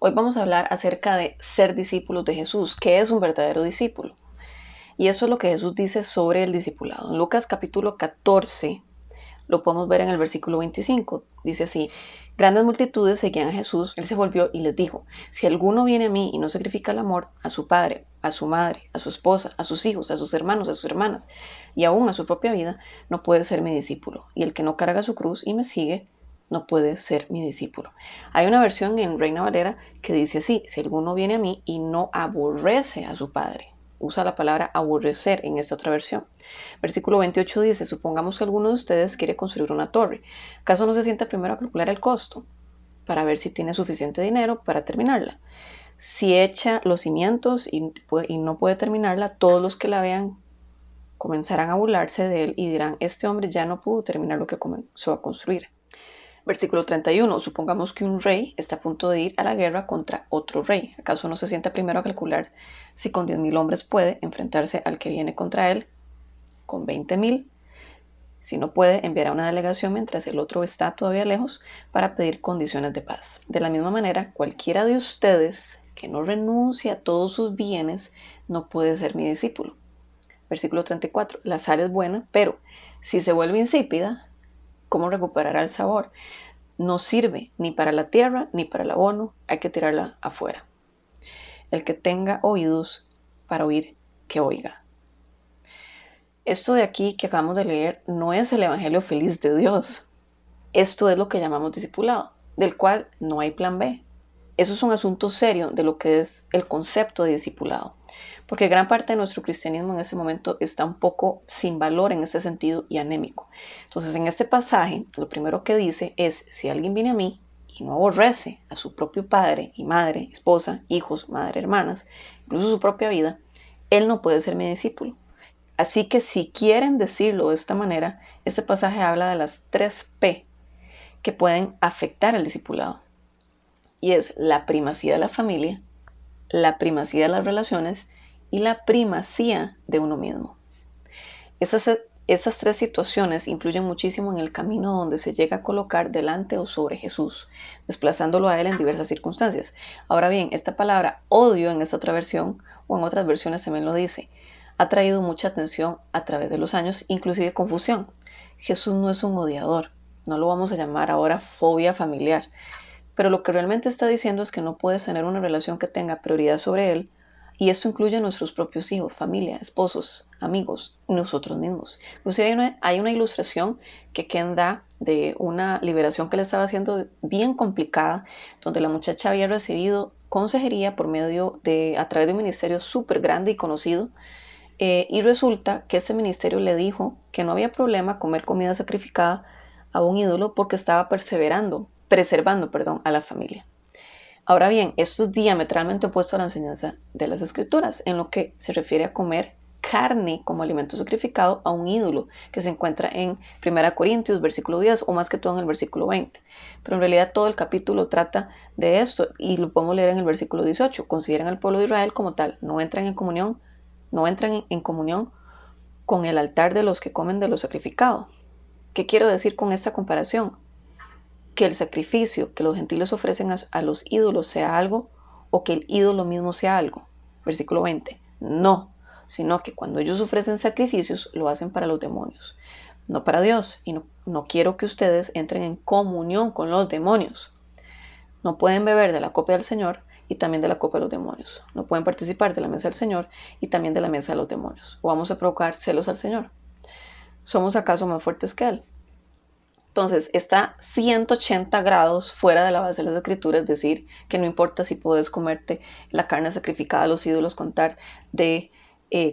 Hoy vamos a hablar acerca de ser discípulos de Jesús. ¿Qué es un verdadero discípulo? Y eso es lo que Jesús dice sobre el discipulado. En Lucas capítulo 14 lo podemos ver en el versículo 25. Dice así: grandes multitudes seguían a Jesús. Él se volvió y les dijo: si alguno viene a mí y no sacrifica el amor a su padre, a su madre, a su esposa, a sus hijos, a sus hermanos, a sus hermanas y aún a su propia vida, no puede ser mi discípulo. Y el que no carga su cruz y me sigue, no puede ser mi discípulo. Hay una versión en Reina Valera que dice así: si alguno viene a mí y no aborrece a su padre. Usa la palabra aborrecer en esta otra versión. Versículo 28 dice: supongamos que alguno de ustedes quiere construir una torre. ¿Acaso no se sienta primero a calcular el costo para ver si tiene suficiente dinero para terminarla? Si echa los cimientos y no puede terminarla, todos los que la vean comenzarán a burlarse de él y dirán: este hombre ya no pudo terminar lo que comenzó a construir. Versículo 31. Supongamos que un rey está a punto de ir a la guerra contra otro rey. ¿Acaso no se sienta primero a calcular si con 10,000 hombres puede enfrentarse al que viene contra él con 20,000? Si no puede, enviará una delegación mientras el otro está todavía lejos para pedir condiciones de paz. De la misma manera, cualquiera de ustedes que no renuncie a todos sus bienes no puede ser mi discípulo. Versículo 34. La sal es buena, pero si se vuelve insípida, ¿cómo recuperará el sabor? No sirve ni para la tierra ni para el abono, hay que tirarla afuera. El que tenga oídos para oír, que oiga. Esto de aquí que acabamos de leer no es el evangelio feliz de Dios. Esto es lo que llamamos discipulado, del cual no hay plan B. Eso es un asunto serio de lo que es el concepto de discipulado, porque gran parte de nuestro cristianismo en ese momento está un poco sin valor en ese sentido y anémico. Entonces, en este pasaje, lo primero que dice es: si alguien viene a mí y no aborrece a su propio padre y madre, esposa, hijos, madre, hermanas, incluso su propia vida, él no puede ser mi discípulo. Así que si quieren decirlo de esta manera, este pasaje habla de las 3 P que pueden afectar al discipulado. Y es la primacía de la familia, la primacía de las relaciones y la primacía de uno mismo. Esas 3 situaciones influyen muchísimo en el camino donde se llega a colocar delante o sobre Jesús, desplazándolo a él en diversas circunstancias. Ahora bien, esta palabra odio en esta otra versión, o en otras versiones también lo dice, ha traído mucha atención a través de los años, inclusive confusión. Jesús no es un odiador, no lo vamos a llamar ahora fobia familiar, pero lo que realmente está diciendo es que no puedes tener una relación que tenga prioridad sobre él, y esto incluye a nuestros propios hijos, familia, esposos, amigos, nosotros mismos. Inclusive hay una ilustración que Ken da de una liberación que le estaba haciendo bien complicada, donde la muchacha había recibido consejería a través de un ministerio súper grande y conocido, y resulta que ese ministerio le dijo que no había problema comer comida sacrificada a un ídolo porque estaba preservando, a la familia. Ahora bien, esto es diametralmente opuesto a la enseñanza de las Escrituras, en lo que se refiere a comer carne como alimento sacrificado a un ídolo, que se encuentra en 1 Corintios, versículo 10, o más que todo en el versículo 20. Pero en realidad todo el capítulo trata de esto, y lo podemos leer en el versículo 18. Consideran al pueblo de Israel como tal, no entran en comunión con el altar de los que comen de lo sacrificado. ¿Qué quiero decir con esta comparación? Que el sacrificio que los gentiles ofrecen a los ídolos sea algo, o que el ídolo mismo sea algo. Versículo 20. No, sino que cuando ellos ofrecen sacrificios, lo hacen para los demonios, no para Dios. Y no quiero que ustedes entren en comunión con los demonios. No pueden beber de la copa del Señor y también de la copa de los demonios. No pueden participar de la mesa del Señor y también de la mesa de los demonios. ¿O vamos a provocar celos al Señor? ¿Somos acaso más fuertes que Él? Entonces está 180 grados fuera de la base de las Escrituras, es decir, que no importa si puedes comerte la carne sacrificada a los ídolos con tal de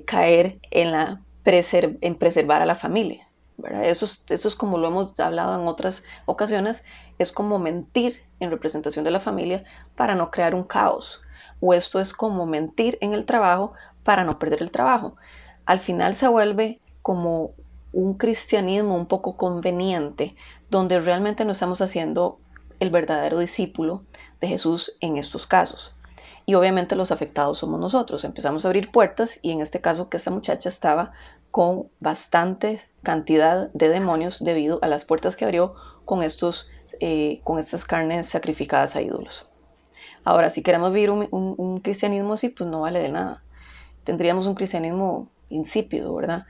caer en preservar a la familia, ¿verdad? Eso es como lo hemos hablado en otras ocasiones, es como mentir en representación de la familia para no crear un caos, o esto es como mentir en el trabajo para no perder el trabajo. Al final se vuelve como un cristianismo un poco conveniente, donde realmente no estamos haciendo el verdadero discípulo de Jesús en estos casos. Y obviamente los afectados somos nosotros. Empezamos a abrir puertas, y en este caso que esta muchacha estaba con bastante cantidad de demonios debido a las puertas que abrió con estas carnes sacrificadas a ídolos. Ahora, si queremos vivir un cristianismo así, pues no vale de nada. Tendríamos un cristianismo insípido, ¿verdad?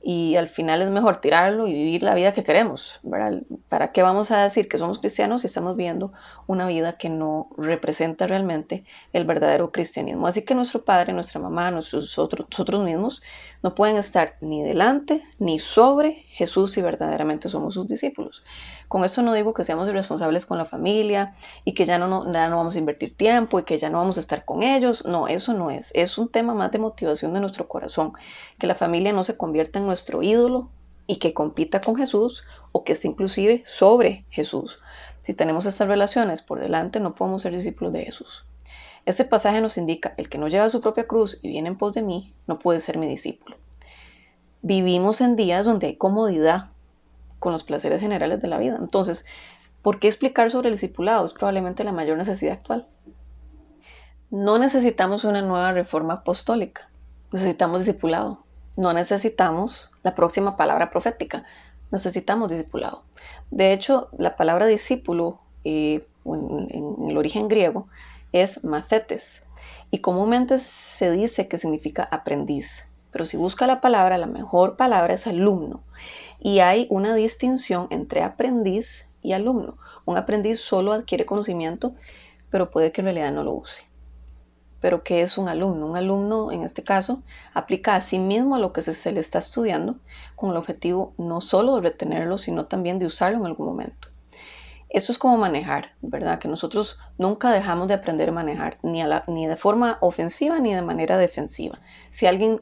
Y al final es mejor tirarlo y vivir la vida que queremos, ¿verdad? ¿Para qué vamos a decir que somos cristianos si estamos viviendo una vida que no representa realmente el verdadero cristianismo? Así que nuestro padre, nuestra mamá, nosotros mismos no pueden estar ni delante ni sobre Jesús si verdaderamente somos sus discípulos. Con eso no digo que seamos irresponsables con la familia y que ya no vamos a invertir tiempo y que ya no vamos a estar con ellos. No, eso no es. Es un tema más de motivación de nuestro corazón. Que la familia no se convierta en nuestro ídolo y que compita con Jesús o que esté inclusive sobre Jesús. Si tenemos estas relaciones por delante, no podemos ser discípulos de Jesús. Este pasaje nos indica, el que no lleva su propia cruz y viene en pos de mí, no puede ser mi discípulo. Vivimos en días donde hay comodidad con los placeres generales de la vida. Entonces, ¿por qué explicar sobre el discipulado? Es probablemente la mayor necesidad actual. No necesitamos una nueva reforma apostólica, necesitamos discipulado. No necesitamos la próxima palabra profética, necesitamos discipulado. De hecho, la palabra discípulo en el origen griego es macetes y comúnmente se dice que significa aprendiz. Pero si busca la palabra, la mejor palabra es alumno. Y hay una distinción entre aprendiz y alumno. Un aprendiz solo adquiere conocimiento, pero puede que en realidad no lo use. Pero ¿qué es un alumno? Un alumno, en este caso, aplica a sí mismo a lo que se le está estudiando con el objetivo no solo de retenerlo, sino también de usarlo en algún momento. Esto es como manejar, ¿verdad? Que nosotros nunca dejamos de aprender a manejar, ni de forma ofensiva ni de manera defensiva. Si alguien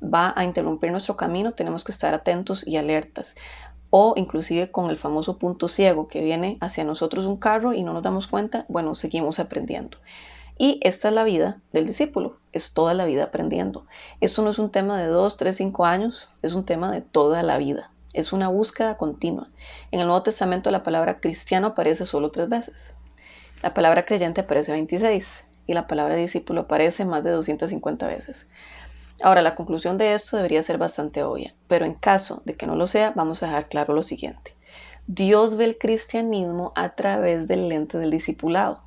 va a interrumpir nuestro camino, tenemos que estar atentos y alertas. O inclusive con el famoso punto ciego, que viene hacia nosotros un carro y no nos damos cuenta, bueno, seguimos aprendiendo. Y esta es la vida del discípulo, es toda la vida aprendiendo. Esto no es un tema de 2, 3, 5 años, es un tema de toda la vida. Es una búsqueda continua. En el Nuevo Testamento la palabra cristiano aparece solo 3 veces. La palabra creyente aparece 26 y la palabra discípulo aparece más de 250 veces. Ahora, la conclusión de esto debería ser bastante obvia, pero en caso de que no lo sea, vamos a dejar claro lo siguiente. Dios ve el cristianismo a través del lente del discipulado.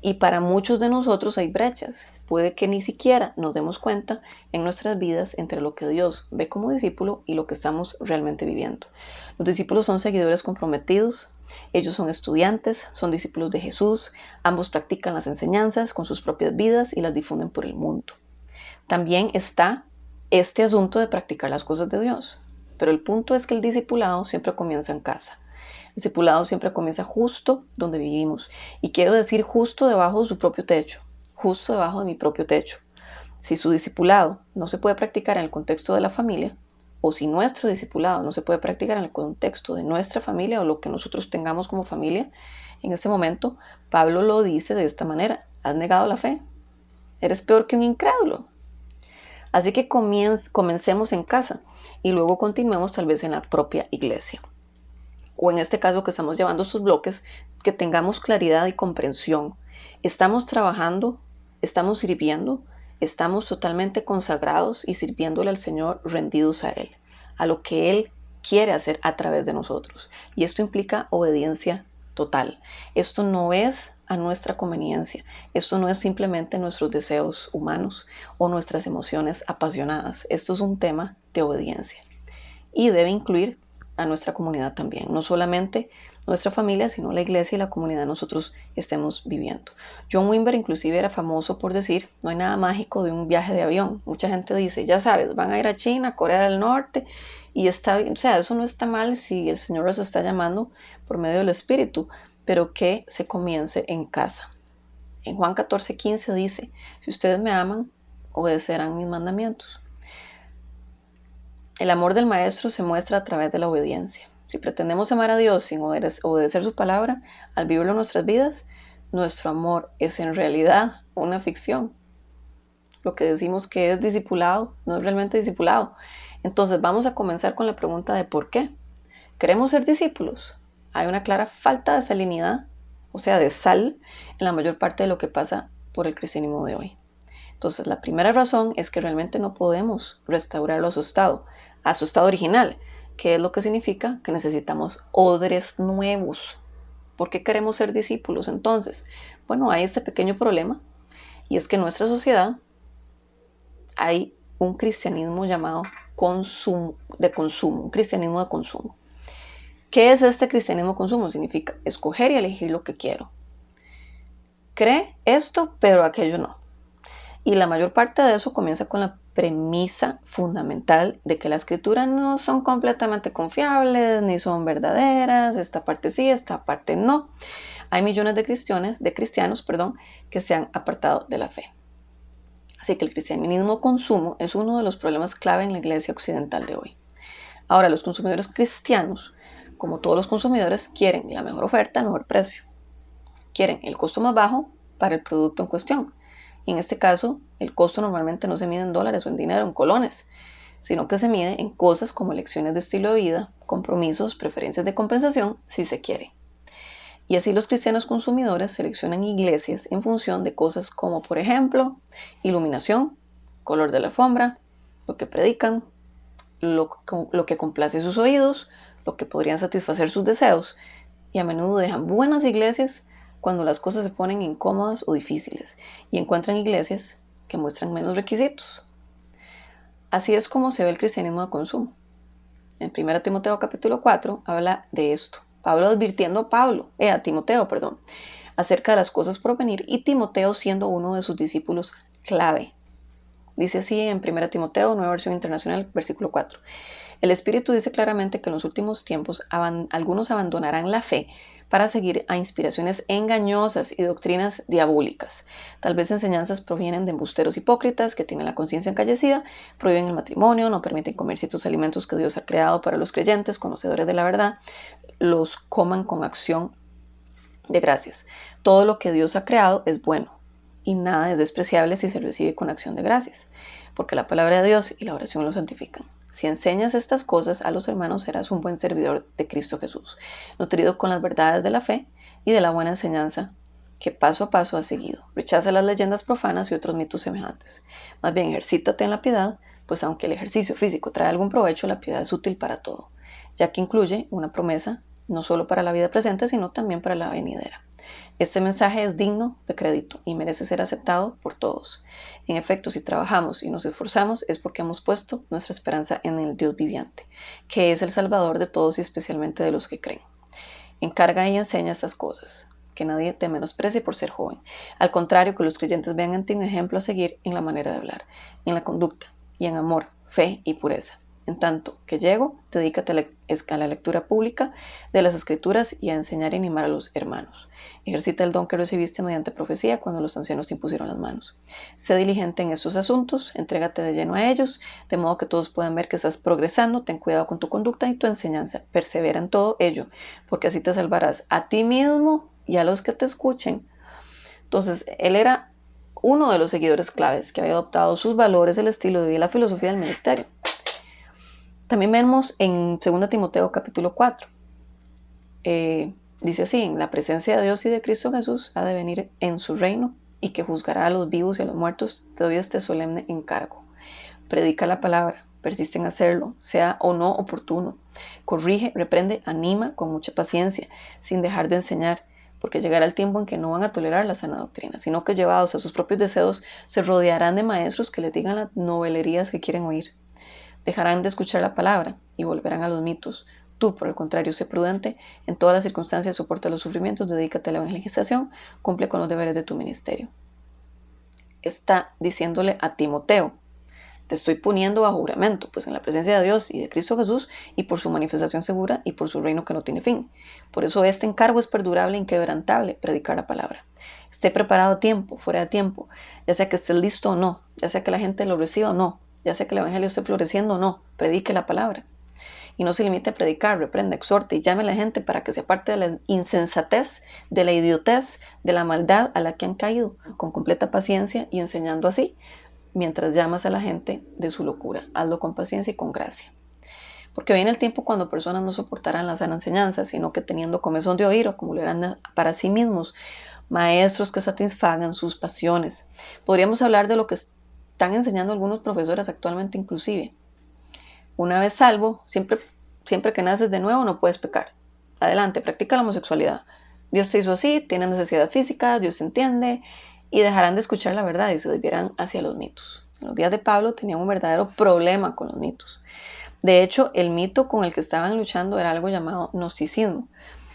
Y para muchos de nosotros hay brechas. Puede que ni siquiera nos demos cuenta en nuestras vidas entre lo que Dios ve como discípulo y lo que estamos realmente viviendo. Los discípulos son seguidores comprometidos, ellos son estudiantes, son discípulos de Jesús, ambos practican las enseñanzas con sus propias vidas y las difunden por el mundo. También está este asunto de practicar las cosas de Dios. Pero el punto es que el discipulado siempre comienza en casa. El discipulado siempre comienza justo donde vivimos. Y quiero decir justo debajo de su propio techo. Justo debajo de mi propio techo. Si su discipulado no se puede practicar en el contexto de la familia, o si nuestro discipulado no se puede practicar en el contexto de nuestra familia o lo que nosotros tengamos como familia, en este momento Pablo lo dice de esta manera. ¿Has negado la fe? Eres peor que un incrédulo. Así que comencemos en casa y luego continuemos tal vez en la propia iglesia. O en este caso que estamos llevando estos bloques, que tengamos claridad y comprensión. Estamos trabajando, estamos sirviendo, estamos totalmente consagrados y sirviéndole al Señor, rendidos a Él, a lo que Él quiere hacer a través de nosotros. Y esto implica obediencia total. Esto no es a nuestra conveniencia. Esto no es simplemente nuestros deseos humanos o nuestras emociones apasionadas. Esto es un tema de obediencia. Y debe incluir a nuestra comunidad también, no solamente nuestra familia, sino la iglesia y la comunidad nosotros estemos viviendo. John Wimber inclusive era famoso por decir, no hay nada mágico de un viaje de avión. Mucha gente dice, ya sabes, van a ir a China, Corea del Norte, y está bien, o sea, eso no está mal si el Señor los está llamando por medio del Espíritu, pero que se comience en casa. En Juan 14:15 dice, si ustedes me aman, obedecerán mis mandamientos. El amor del Maestro se muestra a través de la obediencia. Si pretendemos amar a Dios sin obedecer su palabra, al vivirlo en nuestras vidas, nuestro amor es en realidad una ficción. Lo que decimos que es discipulado no es realmente discipulado. Entonces vamos a comenzar con la pregunta de ¿por qué? ¿Queremos ser discípulos? Hay una clara falta de salinidad, o sea, de sal, en la mayor parte de lo que pasa por el cristianismo de hoy. Entonces, la primera razón es que realmente no podemos restaurarlo a su estado original, que es lo que significa que necesitamos odres nuevos. ¿Por qué queremos ser discípulos entonces? Bueno, hay este pequeño problema, y es que en nuestra sociedad hay un cristianismo llamado consumo, un cristianismo de consumo. ¿Qué es este cristianismo de consumo? Significa escoger y elegir lo que quiero. Cree esto, pero aquello no. Y la mayor parte de eso comienza con la premisa fundamental de que las escrituras no son completamente confiables, ni son verdaderas, esta parte sí, esta parte no. Hay millones de cristianos, que se han apartado de la fe. Así que el cristianismo consumo es uno de los problemas clave en la iglesia occidental de hoy. Ahora, los consumidores cristianos, como todos los consumidores, quieren la mejor oferta, el mejor precio. Quieren el costo más bajo para el producto en cuestión. Y en este caso, el costo normalmente no se mide en dólares o en dinero, en colones, sino que se mide en cosas como elecciones de estilo de vida, compromisos, preferencias de compensación, si se quiere. Y así los cristianos consumidores seleccionan iglesias en función de cosas como, por ejemplo, iluminación, color de la alfombra, lo que predican, lo que complace sus oídos, lo que podrían satisfacer sus deseos. Y a menudo dejan buenas iglesias cuando las cosas se ponen incómodas o difíciles y encuentran iglesias que muestran menos requisitos. Así es como se ve el cristianismo de consumo. En 1 Timoteo capítulo 4 habla de esto. Pablo advirtiendo a Timoteo, acerca de las cosas por venir, y Timoteo siendo uno de sus discípulos clave. Dice así en 1 Timoteo, nueva versión internacional, versículo 4. El Espíritu dice claramente que en los últimos tiempos algunos abandonarán la fe para seguir a inspiraciones engañosas y doctrinas diabólicas. Tal vez enseñanzas provienen de embusteros hipócritas que tienen la conciencia encallecida, prohíben el matrimonio, no permiten comer ciertos alimentos que Dios ha creado para los creyentes, conocedores de la verdad, los coman con acción de gracias. Todo lo que Dios ha creado es bueno y nada es despreciable si se recibe con acción de gracias, porque la palabra de Dios y la oración lo santifican. Si enseñas estas cosas a los hermanos, serás un buen servidor de Cristo Jesús, nutrido con las verdades de la fe y de la buena enseñanza que paso a paso has seguido. Rechaza las leyendas profanas y otros mitos semejantes. Más bien, ejercítate en la piedad, pues aunque el ejercicio físico trae algún provecho, la piedad es útil para todo, ya que incluye una promesa no solo para la vida presente, sino también para la venidera. Este mensaje es digno de crédito y merece ser aceptado por todos. En efecto, si trabajamos y nos esforzamos es porque hemos puesto nuestra esperanza en el Dios viviente, que es el Salvador de todos y especialmente de los que creen. Encarga y enseña estas cosas, que nadie te menosprecie por ser joven. Al contrario, que los creyentes vean en ti un ejemplo a seguir en la manera de hablar, en la conducta y en amor, fe y pureza. En tanto que llego, dedícate a la lectura pública de las Escrituras y a enseñar y animar a los hermanos. Ejercita el don que recibiste mediante profecía cuando los ancianos te impusieron las manos. Sé diligente en estos asuntos, entrégate de lleno a ellos, de modo que todos puedan ver que estás progresando. Ten cuidado con tu conducta y tu enseñanza. Persevera en todo ello, porque así te salvarás a ti mismo y a los que te escuchen. Entonces, él era uno de los seguidores claves que había adoptado sus valores, el estilo de vida y la filosofía del ministerio. También vemos en 2 Timoteo capítulo 4, dice así: en la presencia de Dios y de Cristo Jesús ha de venir en su reino y que juzgará a los vivos y a los muertos. Te doy este solemne encargo. Predica la palabra, persiste en hacerlo, sea o no oportuno. Corrige, reprende, anima con mucha paciencia, sin dejar de enseñar, porque llegará el tiempo en que no van a tolerar la sana doctrina, sino que llevados a sus propios deseos se rodearán de maestros que les digan las novelerías que quieren oír. Dejarán de escuchar la palabra y volverán a los mitos. Tú, por el contrario, sé prudente, en todas las circunstancias soporta los sufrimientos, dedícate a la evangelización, cumple con los deberes de tu ministerio. Está diciéndole a Timoteo: te estoy poniendo bajo juramento, pues en la presencia de Dios y de Cristo Jesús, y por su manifestación segura y por su reino que no tiene fin. Por eso este encargo es perdurable e inquebrantable: predicar la palabra. Esté preparado a tiempo, fuera de tiempo, ya sea que estés listo o no, ya sea que la gente lo reciba o no, ya sea que el evangelio esté floreciendo o no, predique la palabra. Y no se limite a predicar, reprenda, exhorte y llame a la gente para que se aparte de la insensatez, de la idiotez, de la maldad a la que han caído, con completa paciencia y enseñando así, mientras llamas a la gente de su locura. Hazlo con paciencia y con gracia. Porque viene el tiempo cuando personas no soportarán la sana enseñanza, sino que teniendo comezón de oír, acumularán para sí mismos maestros que satisfagan sus pasiones. Podríamos hablar de lo que están enseñando algunos profesores actualmente inclusive. Una vez salvo, siempre que naces de nuevo no puedes pecar. Adelante, practica la homosexualidad. Dios te hizo así, tienes necesidad física, Dios te entiende, y dejarán de escuchar la verdad y se desviarán hacia los mitos. En los días de Pablo tenían un verdadero problema con los mitos. De hecho, el mito con el que estaban luchando era algo llamado gnosticismo.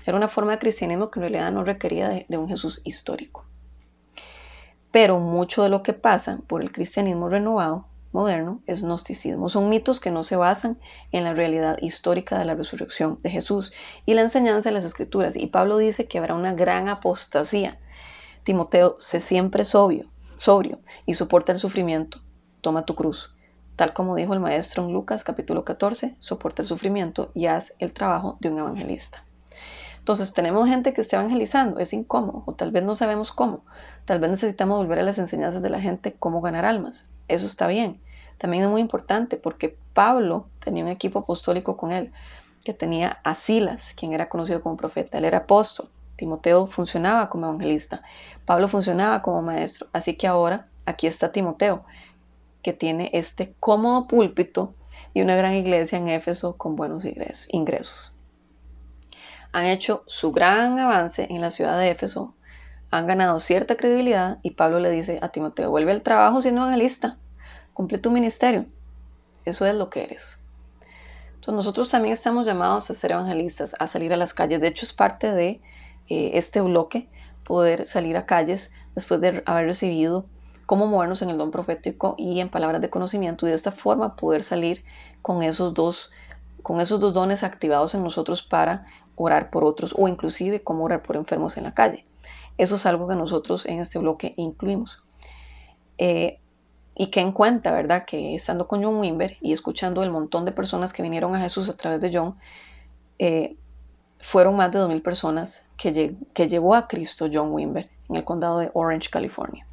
Era una forma de cristianismo que en realidad no requería de un Jesús histórico. Pero mucho de lo que pasa por el cristianismo renovado, moderno, es gnosticismo. Son mitos que no se basan en la realidad histórica de la resurrección de Jesús y la enseñanza de las Escrituras. Y Pablo dice que habrá una gran apostasía. Timoteo, sé siempre sobrio y soporta el sufrimiento. Toma tu cruz. Tal como dijo el maestro en Lucas capítulo 14, soporta el sufrimiento y haz el trabajo de un evangelista. Entonces tenemos gente que está evangelizando, es incómodo, o tal vez no sabemos cómo. Tal vez necesitamos volver a las enseñanzas de la gente cómo ganar almas. Eso está bien. También es muy importante porque Pablo tenía un equipo apostólico con él, que tenía a Silas, quien era conocido como profeta. Él era apóstol. Timoteo funcionaba como evangelista. Pablo funcionaba como maestro. Así que ahora aquí está Timoteo, que tiene este cómodo púlpito y una gran iglesia en Éfeso con buenos ingresos. Han hecho su gran avance en la ciudad de Éfeso, han ganado cierta credibilidad y Pablo le dice a Timoteo, vuelve al trabajo siendo evangelista, cumple tu ministerio, eso es lo que eres. Entonces nosotros también estamos llamados a ser evangelistas, a salir a las calles. De hecho es parte de este bloque, poder salir a calles después de haber recibido cómo movernos en el don profético y en palabras de conocimiento y de esta forma poder salir con esos dos dones activados en nosotros para orar por otros o inclusive cómo orar por enfermos en la calle. Eso es algo que nosotros en este bloque incluimos. Y que en cuenta, ¿verdad? Que estando con John Wimber y escuchando el montón de personas que vinieron a Jesús a través de John, fueron más de 2,000 personas que llevó a Cristo John Wimber en el condado de Orange, California.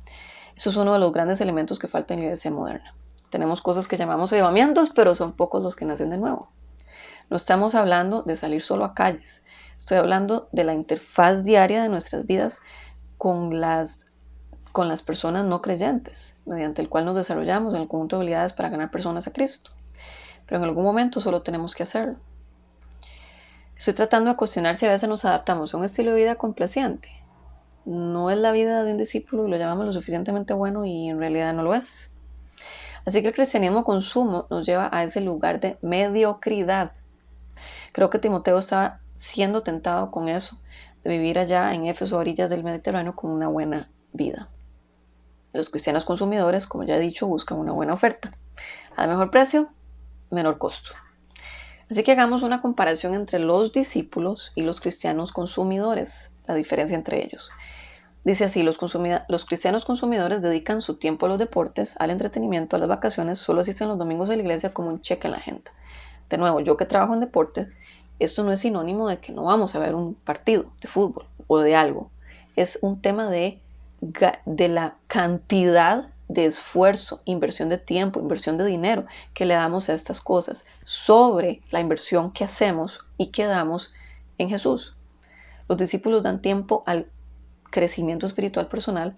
Eso es uno de los grandes elementos que falta en la iglesia moderna. Tenemos cosas que llamamos avivamientos, pero son pocos los que nacen de nuevo. No estamos hablando de salir solo a calles. Estoy hablando de la interfaz diaria de nuestras vidas con las personas no creyentes, mediante el cual nos desarrollamos en el conjunto de habilidades para ganar personas a Cristo. Pero en algún momento solo tenemos que hacerlo. Estoy tratando de cuestionar si a veces nos adaptamos a un estilo de vida complaciente. No es la vida de un discípulo y lo llamamos lo suficientemente bueno y en realidad no lo es. Así que el cristianismo consumo nos lleva a ese lugar de mediocridad. Creo que Timoteo estaba siendo tentado con eso, de vivir allá en Éfeso, a orillas del Mediterráneo, con una buena vida. Los cristianos consumidores, como ya he dicho, buscan una buena oferta. A mejor precio, menor costo. Así que hagamos una comparación entre los discípulos y los cristianos consumidores, la diferencia entre ellos. Dice así, los cristianos consumidores dedican su tiempo a los deportes, al entretenimiento, a las vacaciones, solo asisten los domingos a la iglesia como un cheque en la agenda. De nuevo, yo que trabajo en deportes, esto no es sinónimo de que no vamos a ver un partido de fútbol o de algo. Es un tema de la cantidad de esfuerzo, inversión de tiempo, inversión de dinero que le damos a estas cosas sobre la inversión que hacemos y que damos en Jesús. Los discípulos dan tiempo al crecimiento espiritual personal,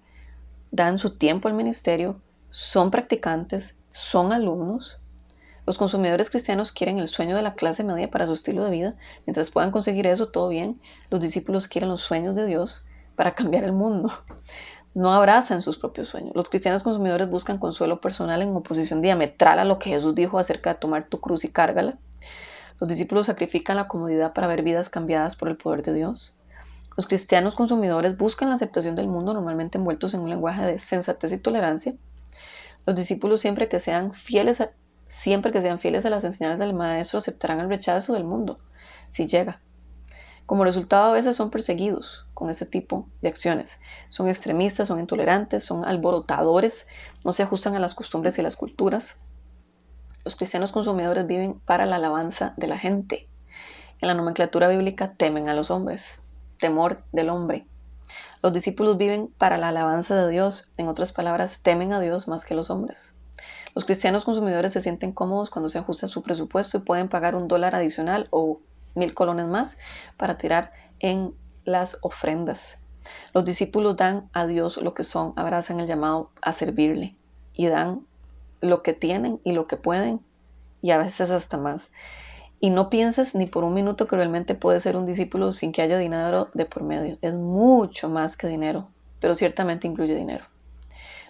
dan su tiempo al ministerio, son practicantes, son alumnos. Los consumidores cristianos quieren el sueño de la clase media para su estilo de vida. Mientras puedan conseguir eso, todo bien. Los discípulos quieren los sueños de Dios para cambiar el mundo. No abrazan sus propios sueños. Los cristianos consumidores buscan consuelo personal en oposición diametral a lo que Jesús dijo acerca de tomar tu cruz y cárgala. Los discípulos sacrifican la comodidad para ver vidas cambiadas por el poder de Dios. Los cristianos consumidores buscan la aceptación del mundo, normalmente envueltos en un lenguaje de sensatez y tolerancia. Los discípulos, siempre que sean fieles a las enseñanzas del maestro, aceptarán el rechazo del mundo, si llega. Como resultado, a veces son perseguidos con ese tipo de acciones. Son extremistas, son intolerantes, son alborotadores, no se ajustan a las costumbres y las culturas. Los cristianos consumidores viven para la alabanza de la gente. En la nomenclatura bíblica temen a los hombres, temor del hombre. Los discípulos viven para la alabanza de Dios, en otras palabras, temen a Dios más que los hombres. Los cristianos consumidores se sienten cómodos cuando se ajusta su presupuesto y pueden pagar $1 adicional o 1,000 colones más para tirar en las ofrendas. Los discípulos dan a Dios lo que son, abrazan el llamado a servirle y dan lo que tienen y lo que pueden y a veces hasta más. Y no pienses ni por un minuto que realmente puedes ser un discípulo sin que haya dinero de por medio. Es mucho más que dinero, pero ciertamente incluye dinero.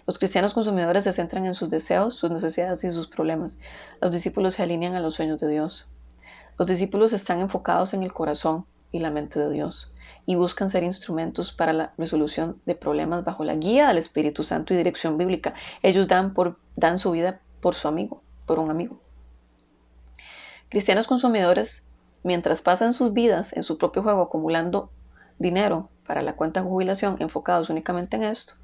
Los cristianos consumidores se centran en sus deseos, sus necesidades y sus problemas. Los discípulos se alinean a los sueños de Dios. Los discípulos están enfocados en el corazón y la mente de Dios y buscan ser instrumentos para la resolución de problemas bajo la guía del Espíritu Santo y dirección bíblica. Ellos dan su vida por su amigo, por un amigo. Cristianos consumidores, mientras pasan sus vidas en su propio juego acumulando dinero para la cuenta de jubilación, enfocados únicamente en esto,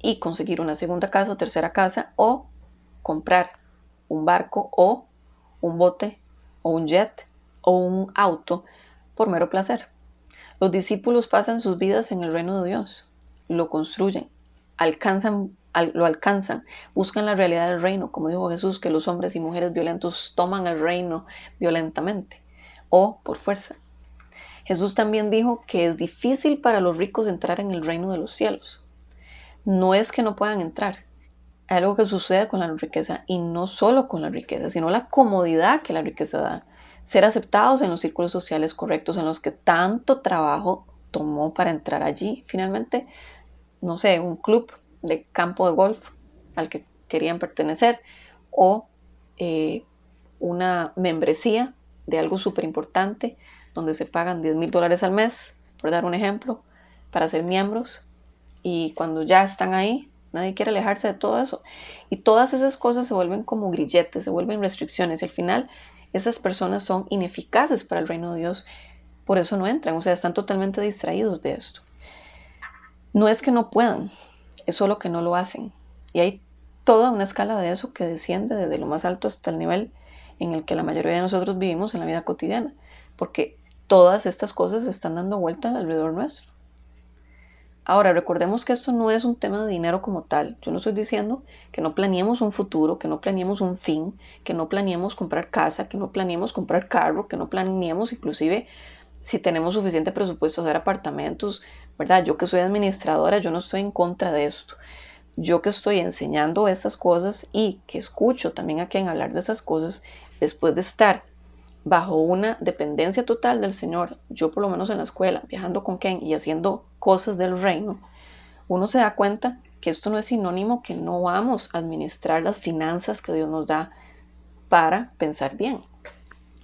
y conseguir una segunda casa o tercera casa, o comprar un barco o un bote o un jet o un auto por mero placer. Los discípulos pasan sus vidas en el reino de Dios, lo construyen, lo alcanzan, buscan la realidad del reino, como dijo Jesús, que los hombres y mujeres violentos toman el reino violentamente o por fuerza. Jesús también dijo que es difícil para los ricos entrar en el reino de los cielos. No es que no puedan entrar, hay algo que sucede con la riqueza, y no solo con la riqueza, sino la comodidad que la riqueza da. Ser aceptados en los círculos sociales correctos en los que tanto trabajo tomó para entrar allí. Finalmente, no sé, un club de campo de golf al que querían pertenecer, o una membresía de algo súper importante donde se pagan $10,000 al mes, por dar un ejemplo, para ser miembros, y cuando ya están ahí, nadie quiere alejarse de todo eso. Y todas esas cosas se vuelven como grilletes, se vuelven restricciones. Y al final, esas personas son ineficaces para el reino de Dios. Por eso no entran, o sea, están totalmente distraídos de esto. No es que no puedan, es solo que no lo hacen. Y hay toda una escala de eso que desciende desde lo más alto hasta el nivel en el que la mayoría de nosotros vivimos en la vida cotidiana. Porque todas estas cosas están dando vuelta alrededor nuestro. Ahora, recordemos que esto no es un tema de dinero como tal. Yo no estoy diciendo que no planeemos un futuro, que no planeemos un fin, que no planeemos comprar casa, que no planeemos comprar carro, que no planeemos inclusive, si tenemos suficiente presupuesto, hacer apartamentos, ¿verdad? Yo que soy administradora, yo no estoy en contra de esto. Yo que estoy enseñando estas cosas y que escucho también a quien hablar de esas cosas, después de estar bajo una dependencia total del Señor, yo por lo menos en la escuela, viajando con Ken y haciendo cosas del reino, uno se da cuenta que esto no es sinónimo que no vamos a administrar las finanzas que Dios nos da para pensar bien.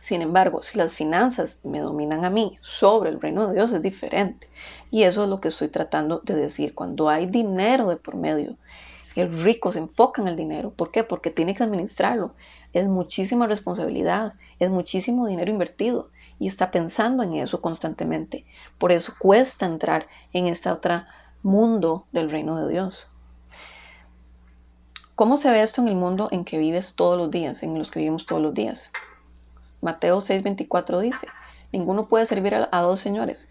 Sin embargo, si las finanzas me dominan a mí sobre el reino de Dios, es diferente. Y eso es lo que estoy tratando de decir. Cuando hay dinero de por medio, el rico se enfoca en el dinero. ¿Por qué? Porque tiene que administrarlo. Es muchísima responsabilidad, es muchísimo dinero invertido y está pensando en eso constantemente. Por eso cuesta entrar en este otro mundo del reino de Dios. ¿Cómo se ve esto en el mundo en que vives todos los días, en los que vivimos todos los días? Mateo 6:24 dice, ninguno puede servir a dos señores,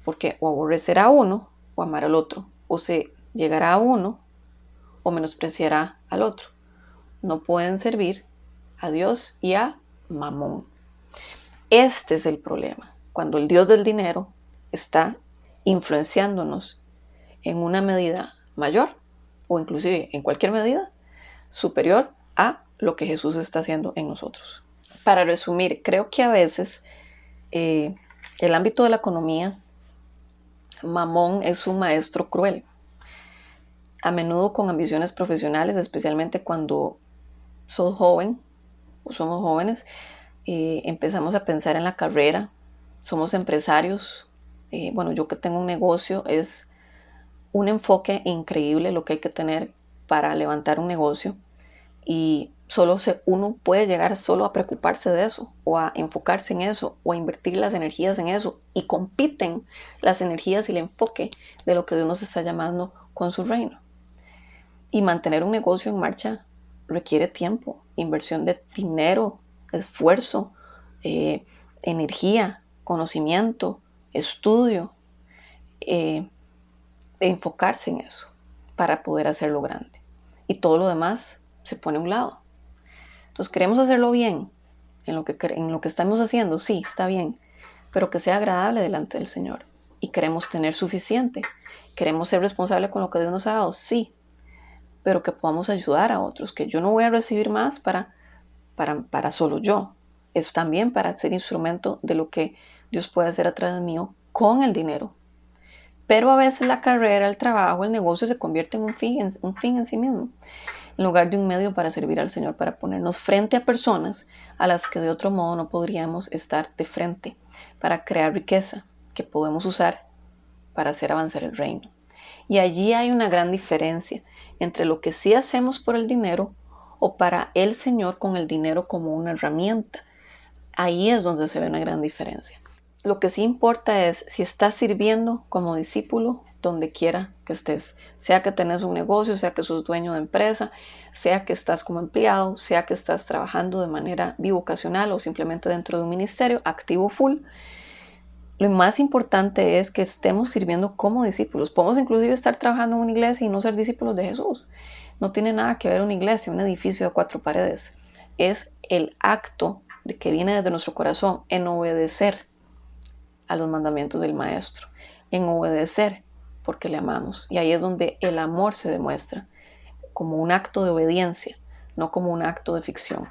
porque o aborrecerá a uno o amar al otro, o se llegará a uno o menospreciará al otro. No pueden servir a Dios y a Mamón. Este es el problema, cuando el Dios del dinero está influenciándonos en una medida mayor o inclusive en cualquier medida superior a lo que Jesús está haciendo en nosotros. Para resumir, creo que a veces el ámbito de la economía, Mamón es un maestro cruel, a menudo con ambiciones profesionales, especialmente cuando sos joven o somos jóvenes, empezamos a pensar en la carrera, somos empresarios. Bueno, yo que tengo un negocio, es un enfoque increíble lo que hay que tener para levantar un negocio, y uno puede llegar solo a preocuparse de eso o a enfocarse en eso o a invertir las energías en eso, y compiten las energías y el enfoque de lo que Dios nos está llamando con su reino. Y mantener un negocio en marcha requiere tiempo, inversión de dinero, esfuerzo, energía, conocimiento, estudio, enfocarse en eso para poder hacerlo grande. Y todo lo demás se pone a un lado. Entonces queremos hacerlo bien en lo que estamos haciendo, sí, está bien, pero que sea agradable delante del Señor. Y queremos tener suficiente. Queremos ser responsables con lo que Dios nos ha dado, sí, pero que podamos ayudar a otros, que yo no voy a recibir más para solo yo, es también para ser instrumento de lo que Dios puede hacer a través mío con el dinero. Pero a veces la carrera, el trabajo, el negocio se convierte en un fin en sí mismo, en lugar de un medio para servir al Señor, para ponernos frente a personas a las que de otro modo no podríamos estar de frente, para crear riqueza que podemos usar para hacer avanzar el reino. Y allí hay una gran diferencia entre lo que sí hacemos por el dinero o para el Señor con el dinero como una herramienta. Ahí es donde se ve una gran diferencia. Lo que sí importa es si estás sirviendo como discípulo donde quiera que estés, sea que tenés un negocio, sea que sos dueño de empresa, sea que estás como empleado, sea que estás trabajando de manera bivocacional o simplemente dentro de un ministerio activo full. Lo más importante es que estemos sirviendo como discípulos. Podemos inclusive estar trabajando en una iglesia y no ser discípulos de Jesús. No tiene nada que ver una iglesia, un edificio de 4 paredes. Es el acto de que viene desde nuestro corazón en obedecer a los mandamientos del Maestro, en obedecer porque le amamos. Y ahí es donde el amor se demuestra como un acto de obediencia, no como un acto de ficción.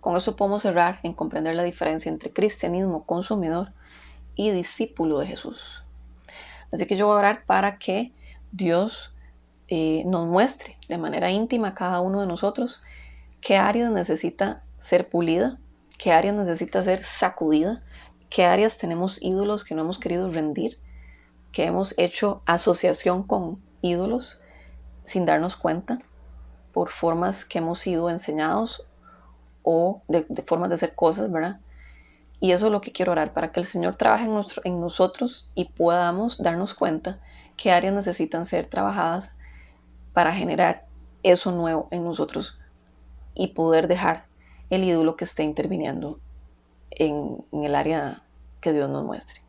Con eso podemos cerrar en comprender la diferencia entre cristianismo consumidor y discípulo de Jesús. Así que yo voy a orar para que Dios nos muestre de manera íntima a cada uno de nosotros qué áreas necesita ser pulida, qué áreas necesita ser sacudida, qué áreas tenemos ídolos que no hemos querido rendir, que hemos hecho asociación con ídolos sin darnos cuenta por formas que hemos sido enseñados o de formas de hacer cosas, ¿verdad? Y eso es lo que quiero orar, para que el Señor trabaje en nosotros y podamos darnos cuenta qué áreas necesitan ser trabajadas para generar eso nuevo en nosotros y poder dejar el ídolo que esté interviniendo en el área que Dios nos muestre.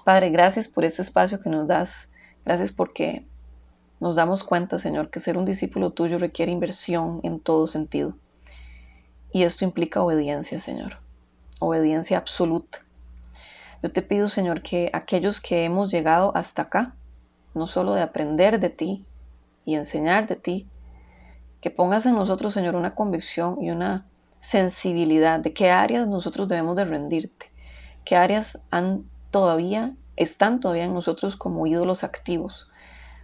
Padre, gracias por este espacio que nos das. Gracias porque nos damos cuenta, Señor, que ser un discípulo tuyo requiere inversión en todo sentido. Y esto implica obediencia, Señor. Obediencia absoluta. Yo te pido, Señor, que aquellos que hemos llegado hasta acá, no solo de aprender de ti y enseñar de ti, que pongas en nosotros, Señor, una convicción y una sensibilidad de qué áreas nosotros debemos de rendirte, qué áreas están todavía en nosotros como ídolos activos,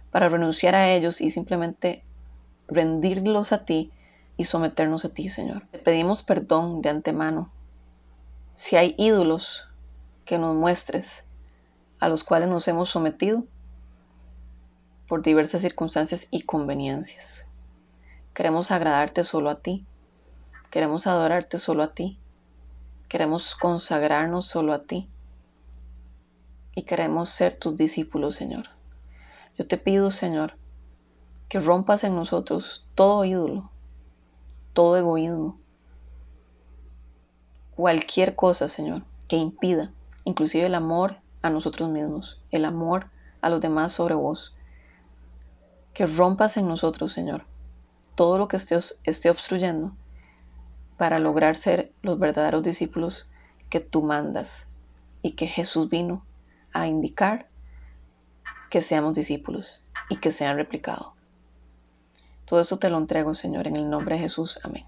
para renunciar a ellos y simplemente rendirlos a ti y someternos a ti, Señor. Te pedimos perdón de antemano si hay ídolos que nos muestres a los cuales nos hemos sometido por diversas circunstancias y conveniencias. Queremos agradarte solo a ti, queremos adorarte solo a ti, queremos consagrarnos solo a ti y queremos ser tus discípulos, Señor. Yo te pido, Señor, que rompas en nosotros todo ídolo, todo egoísmo, cualquier cosa, Señor, que impida, inclusive el amor a nosotros mismos, el amor a los demás sobre vos. Que rompas en nosotros, Señor, todo lo que esté obstruyendo para lograr ser los verdaderos discípulos que tú mandas y que Jesús vino a indicar que seamos discípulos y que sean replicados. Todo eso te lo entrego, Señor, en el nombre de Jesús. Amén.